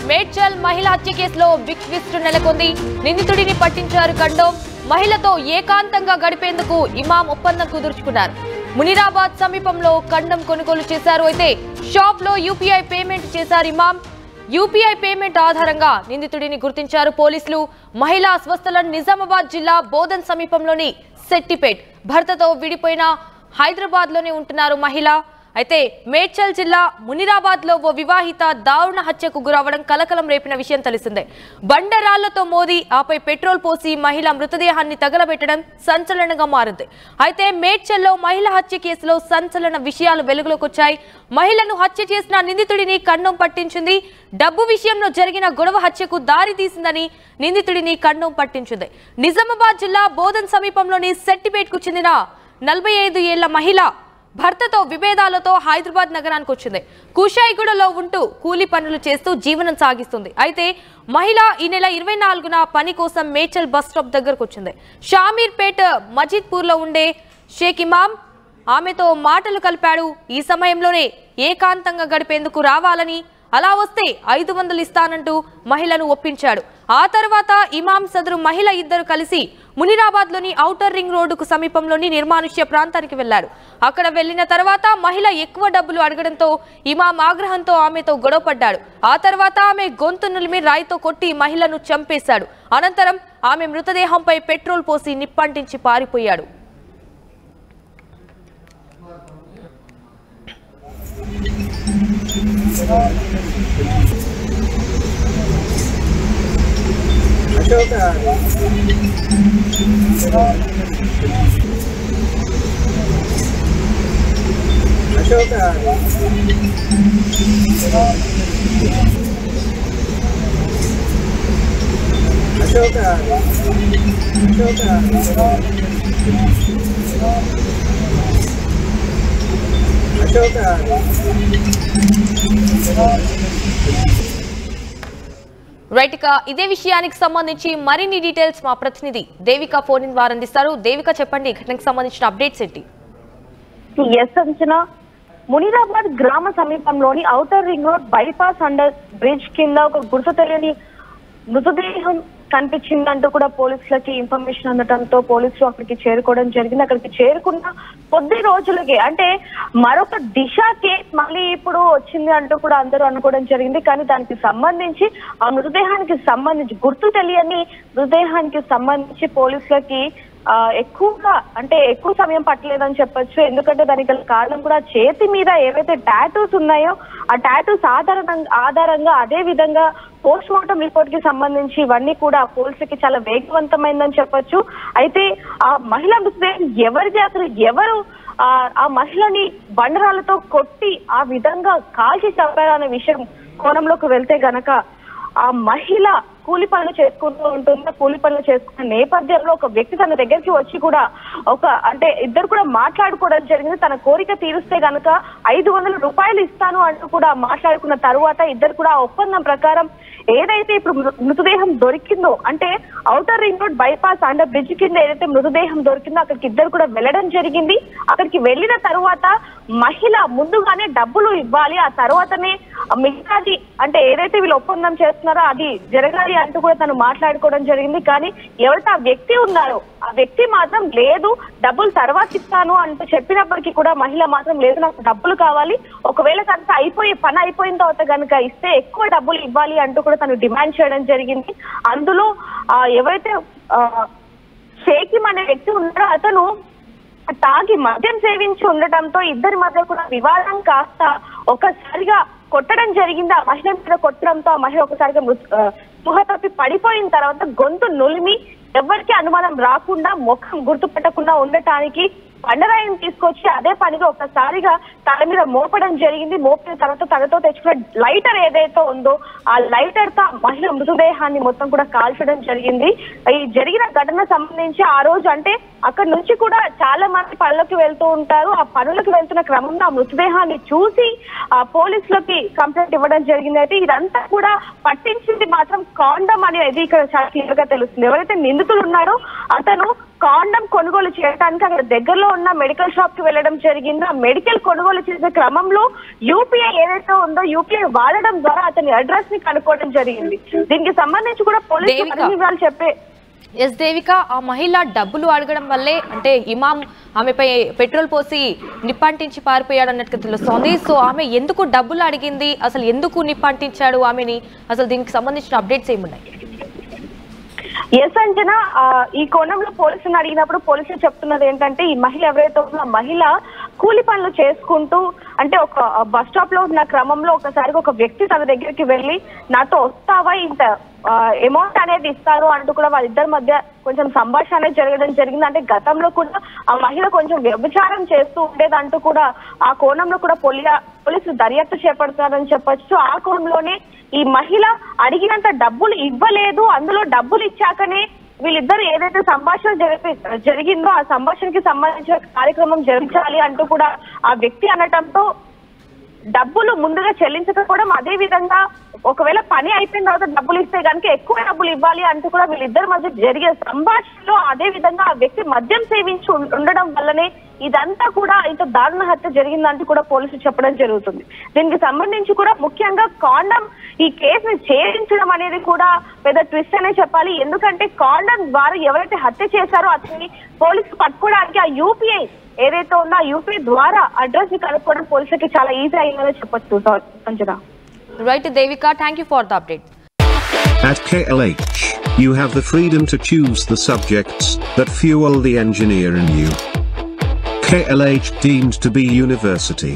మేడ్చల్ మహిళా హత్య కేసులో బిగ్ ట్విస్ట్ నెలకొంది. నిందితుడిని పట్టించారు కండోం. మహిళతో ఏకాంతంగా గడిపేందుకు ఇమాం ఒప్పందం కుదుర్చుకున్నారు. మునిరాబాద్ సమీపంలో కండం కొనుగోలు చేశారు. అయితే షాప్ లో యూపీఐ పేమెంట్ చేశారు ఇమాం. యూపీఐ పేమెంట్ ఆధారంగా నిందితుడిని గుర్తించారు పోలీసులు. మహిళా స్వస్థలం నిజామాబాద్ జిల్లా బోధన్ సమీపంలోని సెట్టిపేట్. భర్తతో విడిపోయిన హైదరాబాద్ లోనే ఉంటున్నారు మహిళ. అయితే మేడ్చల్ జిల్లా మునిరాబాద్ లో ఓ వివాహిత దారుణ హత్యకు గురవడం కలకలం రేపిన విషయం తెలిసిందే. బండరాళ్లతో మోది ఆపై పెట్రోల్ పోసి మహిళ మృతదేహాన్ని తగలబెట్టడం సంచలనంగా మారింది. అయితే మేడ్చల్లో మహిళ హత్య కేసులో సంచలన విషయాలు వెలుగులోకి వచ్చాయి. మహిళను హత్య చేసిన నిందితుడిని కండం పట్టించింది. డబ్బు విషయంలో జరిగిన గొడవ హత్యకు దారి తీసిందని నిందితుడిని కండం పట్టించింది. నిజామాబాద్ జిల్లా బోధన్ సమీపంలోని సెట్టిపేట్ కు చెందిన 45 ఏళ్ల మహిళ భర్తతో విభేదాలతో హైదరాబాద్ నగరానికి వచ్చింది. కుషాయిగూడలో ఉంటూ కూలీ పనులు చేస్తూ జీవనం సాగిస్తుంది. అయితే మహిళ ఈ నెల 24న పని కోసం మేడ్చల్ బస్ స్టాప్ దగ్గరకు వచ్చింది. షామీర్పేట్ మజీద్పూర్ లో ఉండే షేక్ ఇమాం ఆమెతో మాటలు కలిపాడు. ఈ సమయంలోనే ఏకాంతంగా గడిపేందుకు రావాలని, అలా వస్తే 500 ఇస్తానంటూ మహిళను ఒప్పించాడు. ఆ తర్వాత ఇమాం సదరు మహిళ ఇద్దరు కలిసి మునిరాబాద్ లోని ఔటర్ రింగ్ రోడ్డుకు సమీపంలోని నిర్మానుష్య ప్రాంతానికి వెళ్లారు. అక్కడ వెళ్లిన తర్వాత మహిళ ఎక్కువ డబ్బులు అడగడంతో ఇమాం ఆగ్రహంతో ఆమెతో గొడవపడ్డాడు. ఆ తర్వాత ఆమె గొంతు నులిమి రాయితో కొట్టి మహిళను చంపేశాడు. అనంతరం ఆమె మృతదేహంపై పెట్రోల్ పోసి నిప్పంటించి పారిపోయాడు. రైట్, ఇదే విషయానికి సంబంధించి మరిన్ని డీటెయిల్స్ మా ప్రతినిధి దేవిక ఫోన్ ఇన్ ద్వారా అందిస్తారు. దేవిక, చెప్పండి, ఘటనకు సంబంధించిన అప్డేట్స్ ఏంటి? మునిరాబాద్ గ్రామ సమీపంలోని outer ring road bypass under bridge కింద ఒక గుర్తు తెలియని మృతదేహం కనిపించిందంటూ కూడా పోలీసులకి ఇన్ఫర్మేషన్ అందడంతో పోలీసులు అక్కడికి చేరుకోవడం జరిగింది. అక్కడికి చేరుకున్న కొద్ది రోజులకే, అంటే మరొక దిశ కేసు మళ్ళీ ఇప్పుడు వచ్చింది అంటూ కూడా అందరూ అనుకోవడం జరిగింది. కానీ దానికి సంబంధించి ఆ మృతదేహానికి సంబంధించి గుర్తు తెలియని మృతదేహానికి సంబంధించి పోలీసులకి ఎక్కువ సమయం పట్టలేదని చెప్పొచ్చు. ఎందుకంటే దానికి కారణం కూడా చేతి మీద ఏవైతే టాటూస్ ఉన్నాయో ఆ టాటూస్ ఆధారంగా అదే విధంగా పోస్ట్ మార్టం రిపోర్ట్ కి సంబంధించి ఇవన్నీ కూడా పోలీసులకి చాలా వేగవంతమైందని చెప్పొచ్చు. అయితే ఆ మహిళ మృతదేహం ఎవరిది, అసలు ఎవరు ఆ మహిళని బండరాలతో కొట్టి ఆ విధంగా కాల్చి చంపారనే విషయం కోణంలోకి వెళ్తే గనక, ఆ మహిళ కూలి పనులు చేసుకుంటూ ఉంటుంది. కూలి పనులు చేసుకున్న నేపథ్యంలో ఒక వ్యక్తి తన దగ్గరికి వచ్చి కూడా ఇద్దరు కూడా మాట్లాడుకోవడం జరిగింది. తన కోరిక తీరుస్తే గనక 500 రూపాయలు ఇస్తాను అంటూ కూడా మాట్లాడుకున్న తరువాత ఇద్దరు కూడా ఒప్పందం ప్రకారం ఏదైతే ఇప్పుడు మృతదేహం దొరికిందో, అంటే outer ring road bypass under bridge కింద ఏదైతే మృతదేహం దొరికిందో అక్కడికి ఇద్దరు కూడా వెళ్ళడం జరిగింది. అక్కడికి వెళ్ళిన తరువాత మహిళ ముందుగానే డబ్బులు ఇవ్వాలి, ఆ తర్వాతనే మిగతాది అంటే ఏదైతే వీళ్ళు ఒప్పందం చేస్తున్నారో అది జరగాలి అంటూ కూడా తను మాట్లాడుకోవడం జరిగింది. కానీ ఎవరైతే ఆ వ్యక్తి ఉన్నారో ఆ వ్యక్తి మాత్రం లేదు, డబ్బులు తర్వాత ఇస్తాను అంటూ చెప్పినప్పటికీ కూడా మహిళ మాత్రం లేదు, నాకు డబ్బులు కావాలి, ఒకవేళ కనుక పని అయిపోయిన తర్వాత కనుక ఇస్తే ఎక్కువ డబ్బులు ఇవ్వాలి అంటూ కూడా తను డిమాండ్ చేయడం జరిగింది. అందులో ఎవరైతే షేకిం అనే వ్యక్తి ఉన్నారో అతను తాగి మద్యం సేవించి ఉండటంతో ఇద్దరి మధ్య కూడా వివాదం కాస్త ఒకసారిగా కొట్టడం జరిగింది. ఆ మహిళ మీద కొట్టడంతో ఆ మహిళ ఒకసారిగా స్పృహ తప్పి పడిపోయిన తర్వాత గొంతు నులిమి ఎవరికి అనుమానం రాకుండా ముఖం గుర్తుపట్టకుండా ఉండటానికి బండరాయిని తీసుకొచ్చి అదే పనిగా ఒకసారిగా తల మీద మోపడం జరిగింది. మోపిన తర్వాత తనతో తెచ్చుకున్న లైటర్ ఏదైతే ఉందో ఆ లైటర్ తో మహిళ మృతదేహాన్ని మొత్తం కూడా కాల్చడం జరిగింది. ఈ జరిగిన ఘటన సంబంధించి ఆ రోజు అంటే అక్కడ నుంచి కూడా చాలా మంది పనులకు వెళ్తూ ఉంటారు. ఆ పనులకు వెళ్తున్న క్రమంలో ఆ మృతదేహాన్ని చూసి ఆ పోలీసులకి కంప్లైంట్ ఇవ్వడం జరిగింది. అయితే ఇదంతా కూడా పట్టించింది మాత్రం కాండం అనేది ఇక్కడ చాలా క్లియర్ గా తెలుస్తుంది. ఎవరైతే నిందితులు ఉన్నారో అతను కాండం కొనుగోలు చేయడానికి అక్కడ దగ్గరలో ఉన్న మెడికల్ షాప్ కి వెళ్ళడం జరిగింది. ఆ మెడికల్ కొనుగోలు చేసే క్రమంలో యూపీఐ ఏదైతే ఉందో యూపీఐ వాడడం ద్వారా అతని అడ్రస్ ని కనుక్కోవడం జరిగింది. దీనికి సంబంధించి కూడా పోలీసులు అన్ని వివరాలు చెప్పే ఎస్ దేవిక, ఆ మహిళ డబ్బులు అడగడం వల్లే అంటే ఇమాం ఆమెపై పెట్రోల్ పోసి నిప్పంటించి పారిపోయాడు అన్నట్టుగా తెలుస్తోంది. సో ఆమె ఎందుకు డబ్బులు అడిగింది, అసలు ఎందుకు నిప్పంటించాడు ఆమెని, అసలు దీనికి సంబంధించిన అప్డేట్స్ ఏమున్నాయి? ఎస్ అంజన, ఈ కోణంలో పోలీసులను అడిగినప్పుడు పోలీసులు చెప్తున్నది ఏంటంటే ఈ మహిళ ఎవరైతే ఉందో ఆ మహిళ కూలి పనులు చేసుకుంటూ అంటే ఒక బస్ స్టాప్ లో ఉన్న క్రమంలో ఒకసారిగా ఒక వ్యక్తి తన దగ్గరికి వెళ్ళి నాతో వస్తావా, ఇంత అమౌంట్ అనేది ఇస్తారు అంటూ కూడా వాళ్ళిద్దరి మధ్య కొంచెం సంభాషణ అనేది జరగడం జరిగింది. అంటే గతంలో కూడా ఆ మహిళ కొంచెం వ్యభిచారం చేస్తూ ఉండేదంటూ కూడా ఆ కోణంలో కూడా పోలీసులు దర్యాప్తు చేపడతారని చెప్పొచ్చు. ఆ కోణంలోనే ఈ మహిళ అడిగినంత డబ్బులు ఇవ్వలేదు, అందులో డబ్బులు ఇచ్చాకనే వీళ్ళిద్దరు ఏదైతే సంభాషణ జరిగిందో ఆ సంభాషణకి సంబంధించిన కార్యక్రమం జరిపించాలి అంటూ కూడా ఆ వ్యక్తి అనటంతో డబ్బులు ముందుగా చెల్లించకపోవడం, అదే విధంగా ఒకవేళ పని అయిపోయిన తర్వాత డబ్బులు ఇస్తే కనుక ఎక్కువ డబ్బులు ఇవ్వాలి అంటూ కూడా వీళ్ళిద్దరి మధ్య జరిగే సంభాషణలో అదే విధంగా ఆ వ్యక్తి మద్యం సేవించి ఉండడం వల్లనే ఇదంతా కూడా ఇంత దారుణ హత్య జరిగిందంటూ కూడా పోలీసులు చెప్పడం జరుగుతుంది. దీనికి సంబంధించి కూడా ముఖ్యంగా కాండం ఈ కేసుని ఛేదించడం అనేది కూడా పెద్ద ట్విస్ట్ అనే చెప్పాలి. ఎందుకంటే కాండం ద్వారా ఎవరైతే హత్య చేశారో అతన్ని పోలీసులు పట్టుకోవడానికి ఆ యూపీఐ ఏదైతే ఉందో ఆ యూపీఐ ద్వారా అడ్రస్ ని కనుక్కోవడం పోలీసులకి చాలా ఈజీ అయిందని చెప్పొచ్చు Sanjana. Right, Devika, thank you for the update. At KLH, you have the freedom to choose the subjects that fuel the engineer in you. KLH deemed to be university.